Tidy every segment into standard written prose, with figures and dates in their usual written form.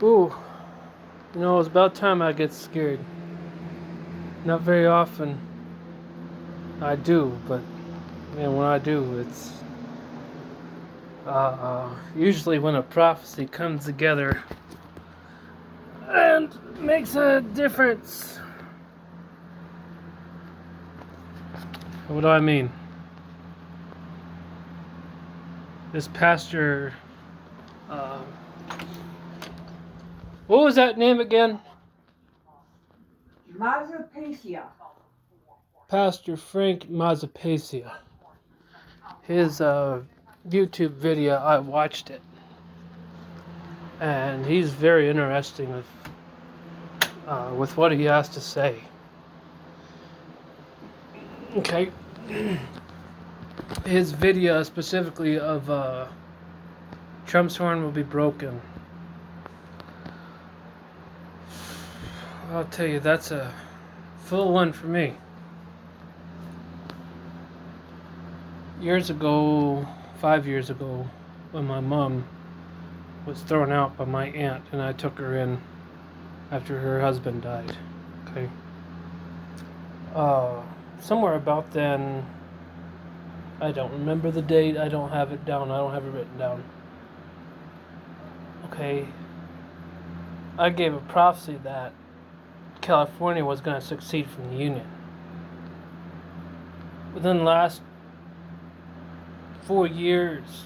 Ooh, it's about time I get scared. Not very often I do, but man, when I do, it's usually when a prophecy comes together and makes a difference. What do I mean? This pastor, uh, what was that name again? Mazapacia. Pastor Frank Mazapacia. His YouTube video, I watched it, and he's very interesting with what he has to say. Okay, his video specifically of Trump's horn will be broken. I'll tell you, that's a full one for me. Years ago, 5 years ago, when my mom was thrown out by my aunt and I took her in after her husband died. Okay. Somewhere about then, I don't remember the date, I don't have it down, I don't have it written down. Okay. I gave a prophecy that California was going to succeed from the Union. Within the last 4 years,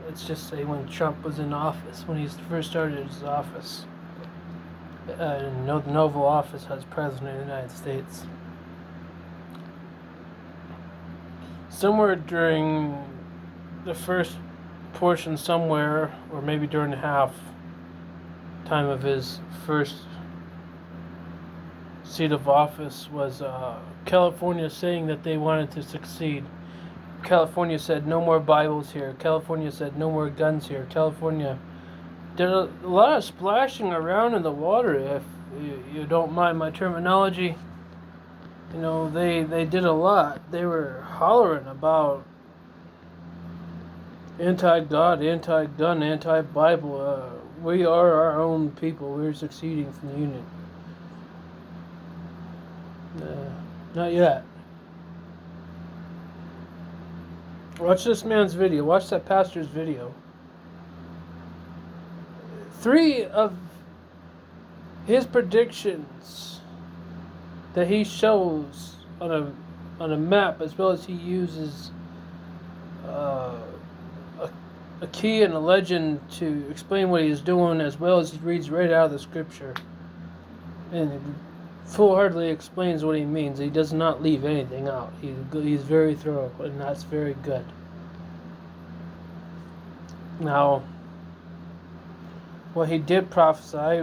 let's just say when Trump was in office, when he first started his office, the Oval Office as President of the United States. Somewhere during the first portion somewhere, or maybe during the half time of his first seat of office, was California saying that they wanted to succeed. California said no more Bibles here. California said no more guns here. California did a lot of splashing around in the water, if you don't mind my terminology. They did a lot. They were hollering about anti-God, anti-gun, anti-Bible. We are our own people. We're succeeding from the Union. Not yet. Watch this man's video. Watch that pastor's video. 3 of his predictions that he shows on a map, as well as he uses a key and a legend to explain what he's doing, as well as he reads right out of the scripture and full-heartedly explains what he means. He does not leave anything out. He's very thorough, and that's very good. Now, what he did prophesy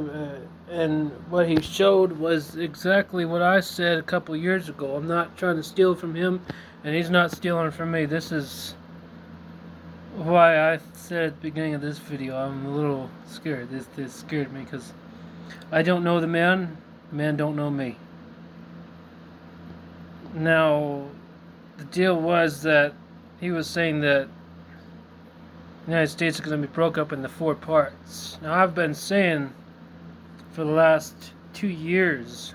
and what he showed was exactly what I said a couple years ago. I'm not trying to steal from him, and he's not stealing from me. This is why I said at the beginning of this video I'm a little scared. This scared me because I don't know the man. The man don't know me. Now, the deal was that he was saying that the United States is going to be broke up into 4 parts. Now, I've been saying for the last 2 years,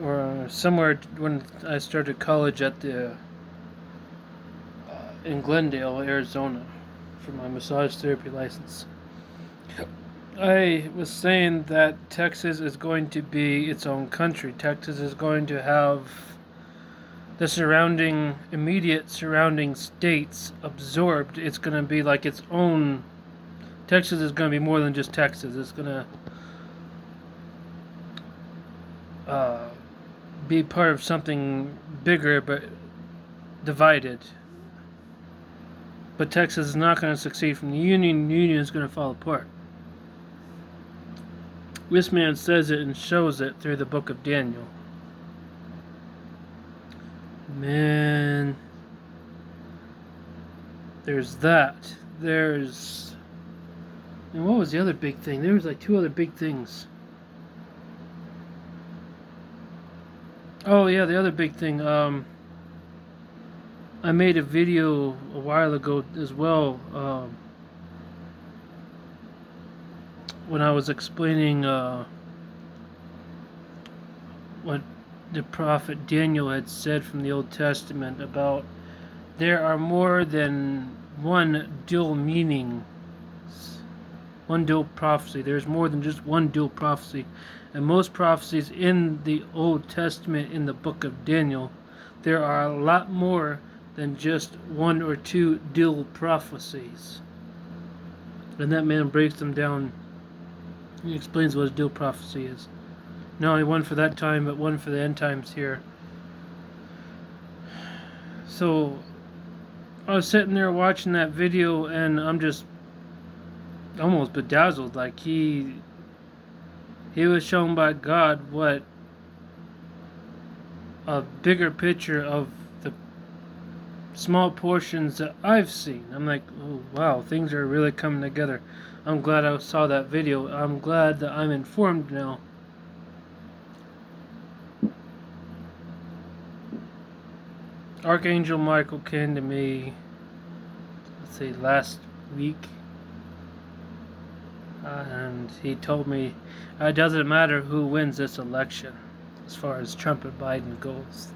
or somewhere when I started college in Glendale, Arizona, for my massage therapy license, I was saying that Texas is going to be its own country. Texas is going to have the immediate surrounding states absorbed. It's going to be like its own. Texas is going to be more than just Texas. It's going to be part of something bigger, but divided. But Texas is not going to succeed from the Union. The Union is going to fall apart. This man says it and shows it through the book of Daniel. Man, there's that. And what was the other big thing? There was like 2 other big things. Oh yeah, the other big thing. I made a video a while ago as well. when I was explaining what the prophet Daniel had said from the Old Testament about there are more than one dual meaning, one dual prophecy. There's more than just one dual prophecy. And most prophecies in the Old Testament, in the book of Daniel, there are a lot more than just one or two dual prophecies. And that man breaks them down. He explains what a dual prophecy is. Not only one for that time, but one for the end times here. So I was sitting there watching that video, and I'm just almost bedazzled. Like he was shown by God what a bigger picture of the small portions that I've seen. I'm like, oh wow, things are really coming together. I'm glad I saw that video. I'm glad that I'm informed now. Archangel Michael came to me, let's say last week, and he told me it doesn't matter who wins this election as far as Trump and Biden goes.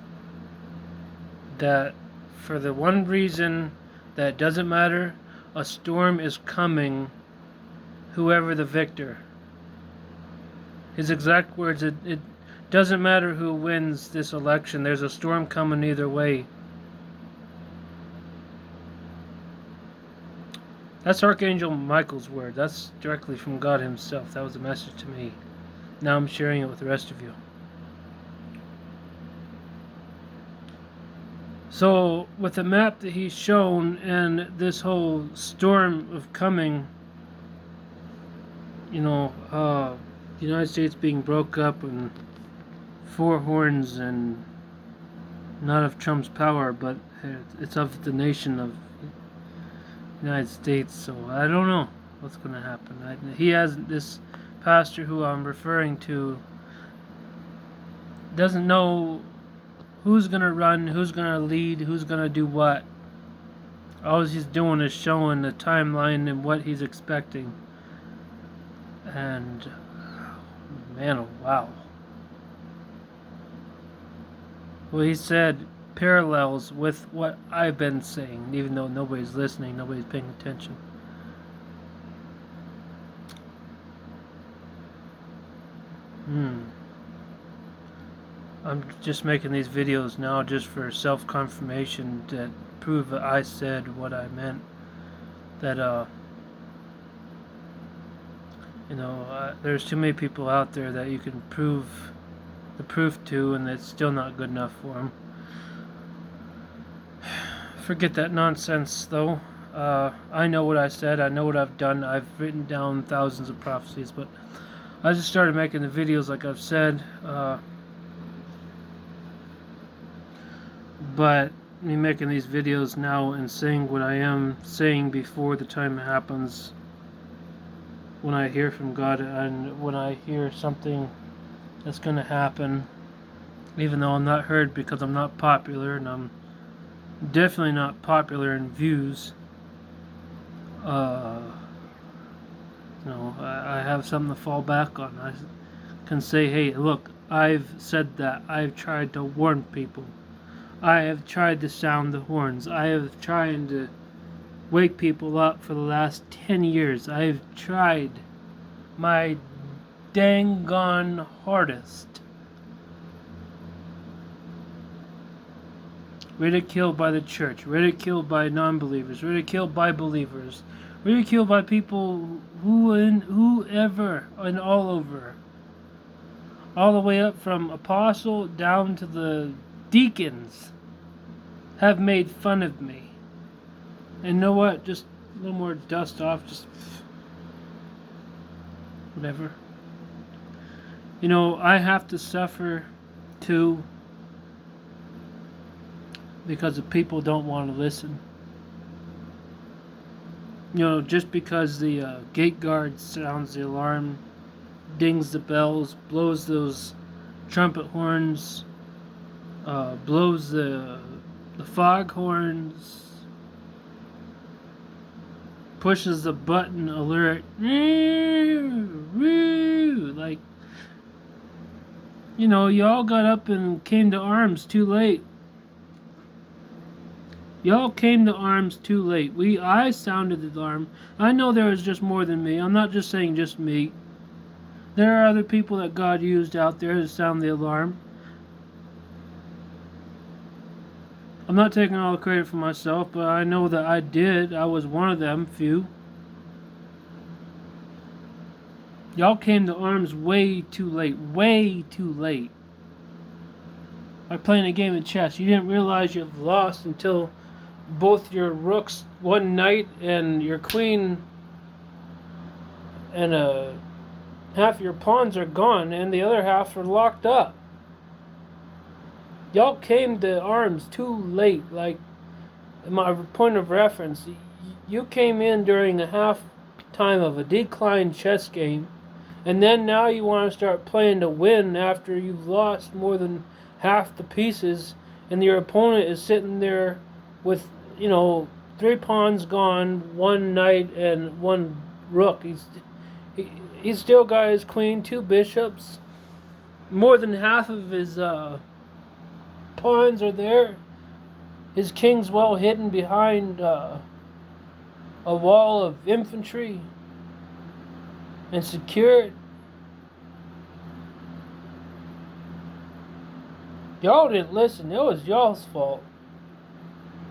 That for the one reason that it doesn't matter, a storm is coming, whoever the victor. His exact words, it doesn't matter who wins this election, there's a storm coming either way. That's Archangel Michael's word. That's directly from God himself. That was a message to me. Now I'm sharing it with the rest of you. So, with the map that he's shown and this whole storm of coming, the United States being broke up and four horns, and not of Trump's power, but it's of the nation of United States. So I don't know what's going to happen. He has this pastor who I'm referring to doesn't know who's going to run, who's going to lead, who's going to do what. All he's doing is showing the timeline and what he's expecting. And man, oh wow. Well, he said parallels with what I've been saying, even though nobody's listening, nobody's paying attention. I'm just making these videos now just for self-confirmation to prove that I said what I meant. That there's too many people out there that you can prove the proof to, and it's still not good enough for them. Forget that nonsense, though. I know what I said. I know what I've done. I've written down thousands of prophecies, but I just started making the videos like I've said. But me making these videos now and saying what I am saying before the time happens, when I hear from God and when I hear something that's going to happen, even though I'm not heard because I'm not popular, and I'm definitely not popular in views. I have something to fall back on. I can say, hey, look, I've said that. I've tried to warn people. I have tried to sound the horns. I have tried to wake people up for the last 10 years. I have tried my dang gone hardest. Ridiculed by the church, ridiculed by non-believers, ridiculed by believers, ridiculed by people whoever and all over. All the way up from apostle down to the deacons have made fun of me. And you know what? Just a little more dust off, just whatever. I have to suffer too, because the people don't want to listen. Just because the gate guard sounds the alarm, dings the bells, blows those trumpet horns, blows the fog horns, pushes the button alert. Like, y'all got up and came to arms too late. Y'all came to arms too late. I sounded the alarm. I know there was just more than me. I'm not just saying just me. There are other people that God used out there to sound the alarm. I'm not taking all the credit for myself, but I know that I did. I was one of them few. Y'all came to arms way too late. Way too late. Like playing a game of chess. You didn't realize you've lost until both your rooks one knight and your queen and half your pawns are gone and the other half are locked up. Y'all came to arms too late. Like, my point of reference, you came in during the half time of a declined chess game, and then now you want to start playing to win after you've lost more than half the pieces, and your opponent is sitting there with 3 pawns gone, 1 knight and 1 rook. He's still got his queen, 2 bishops, more than half of his pawns are there. His king's well hidden behind a wall of infantry and secured. Y'all didn't listen. It was y'all's fault.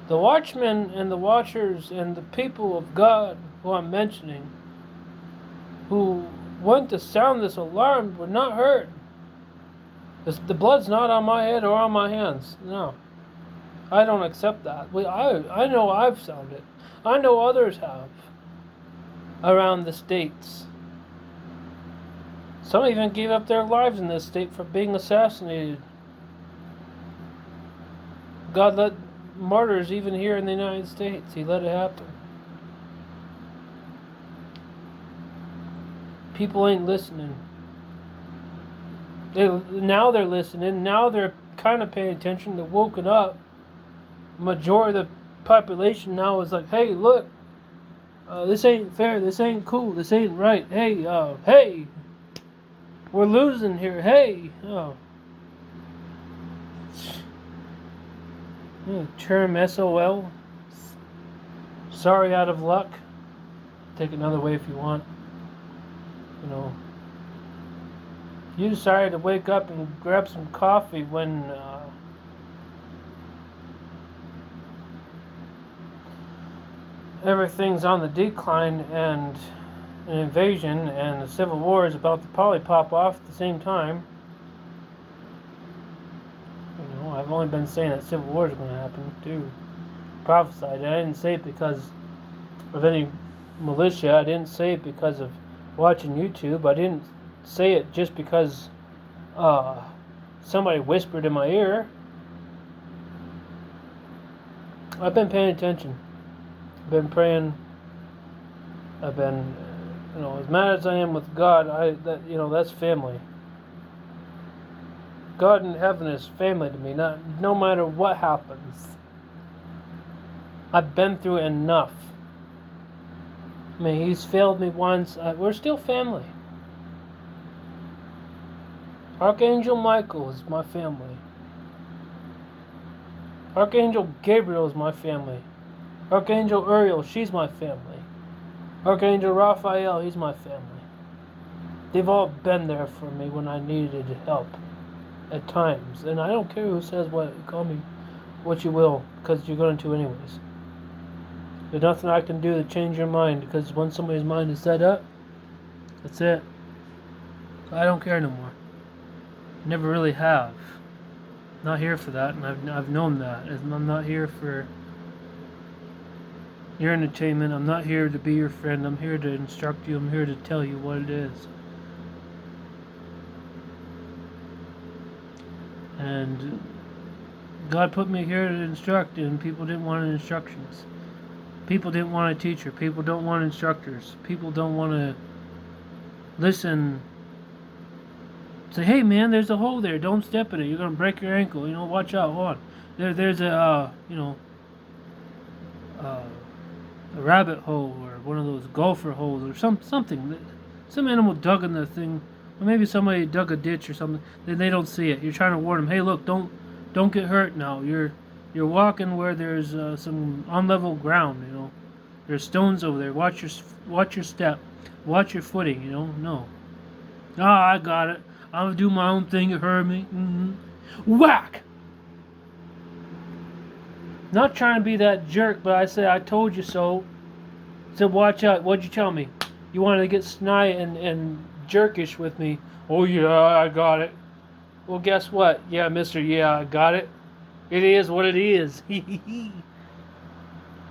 The watchmen and the watchers and the people of God who I'm mentioning, who went to sound this alarm, were not heard. The blood's not on my head or on my hands. No. I don't accept that. I know I've sounded. I know others have. Around the states. Some even gave up their lives in this state for being assassinated. God let martyrs even here in the United States. He let it happen. People ain't listening. Now they're listening. Now they're kind of paying attention. They're woken up. Majority of the population now is like, hey, look, this ain't fair. This ain't cool. This ain't right. Hey, we're losing here. Hey, term SOL. Sorry, out of luck. Take another way if you want. You decided to wake up and grab some coffee when everything's on the decline and an invasion and the Civil War is about to probably pop off at the same time. I've only been saying that Civil War is going to happen too. Prophesied. I didn't say it because of any militia. I didn't say it because of watching YouTube. I didn't say it just because somebody whispered in my ear. I've been paying attention. I've been praying. I've been, as mad as I am with God, that's family. God in heaven is family to me. No matter what happens. I've been through enough. I mean, He's failed me once. We're still family. Archangel Michael is my family. Archangel Gabriel is my family. Archangel Uriel, she's my family. Archangel Raphael, he's my family. They've all been there for me when I needed help at times. And I don't care who says what. Call me what you will, because you're going to anyways. There's nothing I can do to change your mind, because when somebody's mind is set up, that's it. I don't care no more. Never really have. Not here for that, and I've known that. I'm not here for your entertainment. I'm not here to be your friend. I'm here to instruct you. I'm here to tell you what it is. And God put me here to instruct, and people didn't want instructions. People didn't want a teacher. People don't want instructors. People don't want to listen. Say, hey man, there's a hole there. Don't step in it. You're gonna break your ankle. Watch out. Hold on. There's a a rabbit hole or one of those golfer holes or something. Some animal dug in the thing, or maybe somebody dug a ditch or something. Then they don't see it. You're trying to warn them. Hey, look, don't get hurt now. You're walking where there's some unlevel ground. You know, there's stones over there. Watch your step. Watch your footing. You know, no. Ah, I got it. I'm gonna do my own thing. You heard me. Whack! Not trying to be that jerk, but I said I told you so. Said watch out. What'd you tell me? You wanted to get snide and jerkish with me. Oh yeah, I got it. Well, guess what? Yeah, mister, yeah, I got it. It is what it is.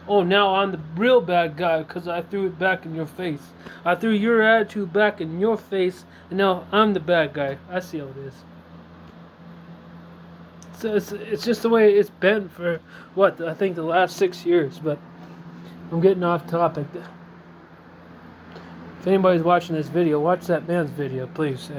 Oh, now I'm the real bad guy because I threw it back in your face. I threw your attitude back in your face, and now I'm the bad guy. I see how it is. So it's just the way it's been for, what, I think the last 6 years, but I'm getting off topic. If anybody's watching this video, watch that man's video, please.